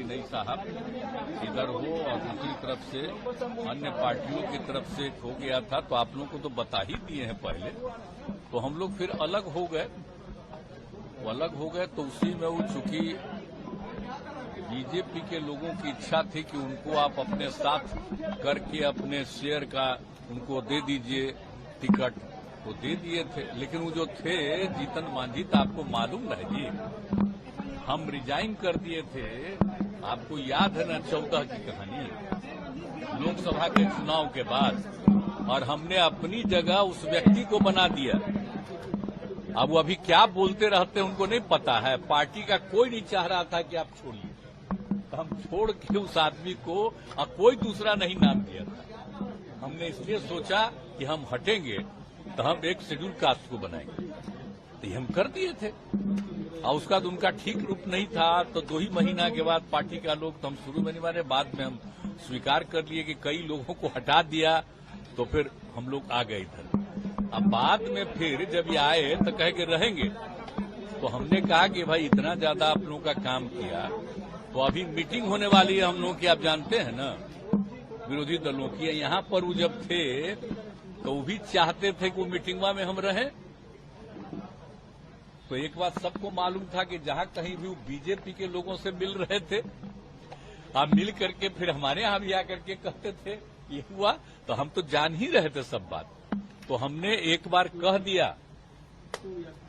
कि नहीं साहब इधर हो, और दूसरी तरफ से अन्य पार्टियों की तरफ से हो गया था, तो आप लोगों को तो बता ही दिए हैं पहले। तो हम लोग फिर अलग हो गए, तो उसी में वो चूंकि बीजेपी के लोगों की इच्छा थी कि उनको आप अपने साथ करके अपने शेयर का उनको दे दीजिए टिकट, वो दे दिए थे। लेकिन वो जो थे जीतन मांझी, तो आपको मालूम है जी, हम रिजाइन कर दिए थे। आपको याद है ना 14 की कहानी, लोकसभा के चुनाव के बाद, और हमने अपनी जगह उस व्यक्ति को बना दिया। अब वो अभी क्या बोलते रहते हैं उनको नहीं पता है। पार्टी का कोई नहीं चाह रहा था कि आप छोड़िए, तो हम छोड़ के उस आदमी को और कोई दूसरा नहीं नाम दिया था। हमने इसलिए सोचा कि हम हटेंगे तो हम एक शेड्यूल कास्ट को बनाएंगे, तो ये हम कर दिए थे। और उसका तो उनका ठीक रूप नहीं था, तो 2 ही महीना के बाद पार्टी का लोग, तो हम शुरू में नहीं माने, बाद में हम स्वीकार कर लिए कि कई लोगों को हटा दिया, तो फिर हम लोग आ गए इधर। अब बाद में फिर जब ये आए तो कहे कि रहेंगे, तो हमने कहा कि भाई इतना ज्यादा आप लोगों का काम किया, तो अभी मीटिंग होने वाली है हम लोगों की, आप जानते हैं ना, विरोधी दलों की। यहाँ पर वो जब थे तो वो भी चाहते थे कि वो मीटिंगवा में हम रहें। तो एक बात सबको मालूम था कि जहां कहीं भी वो बीजेपी के लोगों से मिल रहे थे, अब मिल करके फिर हमारे यहां भी आकर के कहते थे ये हुआ, तो हम तो जान ही रहे थे सब बात। तो हमने एक बार कह दिया,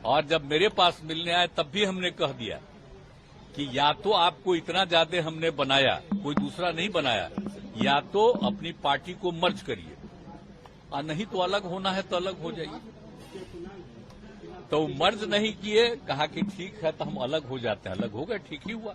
और जब मेरे पास मिलने आए तब भी हमने कह दिया कि या तो आपको इतना ज्यादा हमने बनाया, कोई दूसरा नहीं बनाया, या तो अपनी पार्टी को मर्ज करिए, और नहीं तो अलग होना है तो अलग हो जाइए। तो मर्ज नहीं किए, कहा कि ठीक है तो हम अलग हो जाते हैं। अलग हो गए, ठीक ही हुआ।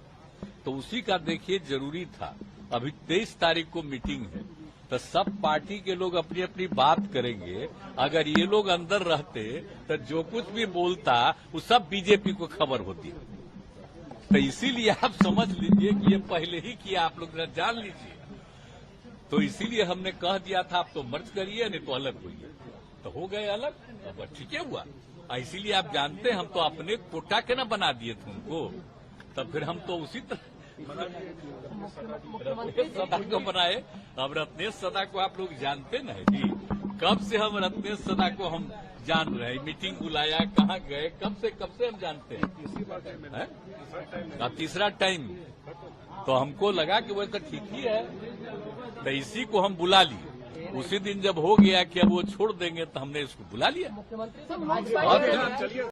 तो उसी का देखिए जरूरी था। अभी 23 तारीख को मीटिंग है, तो सब पार्टी के लोग अपनी अपनी बात करेंगे। अगर ये लोग अंदर रहते तो जो कुछ भी बोलता वो सब बीजेपी को खबर होती। तो इसीलिए आप समझ लीजिए कि ये पहले ही किया, आप लोग जान लीजिए। तो इसीलिए हमने कह दिया था आप तो मर्ज करिए, नहीं तो अलग होइए। तो हो गए अलग, अब ठीक है हुआ। इसीलिए आप जानते हैं हम तो अपने कोटा के ना बना दिए थे उनको, तब फिर हम तो उसी तरह रत्नेश सदा को बनाए। अब रत्नेश सदा को आप लोग जानते न है जी, कब से हम रत्नेश सदा को हम जान रहे हैं। मीटिंग बुलाया, कहाँ गए, कब से हम जानते हैं। अब तीसरा टाइम, तो हमको लगा कि वो तो ठीक ही है, तो इसी को हम बुला लिए। उसी दिन जब हो गया कि अब वो छोड़ देंगे, तो हमने इसको बुला लिया।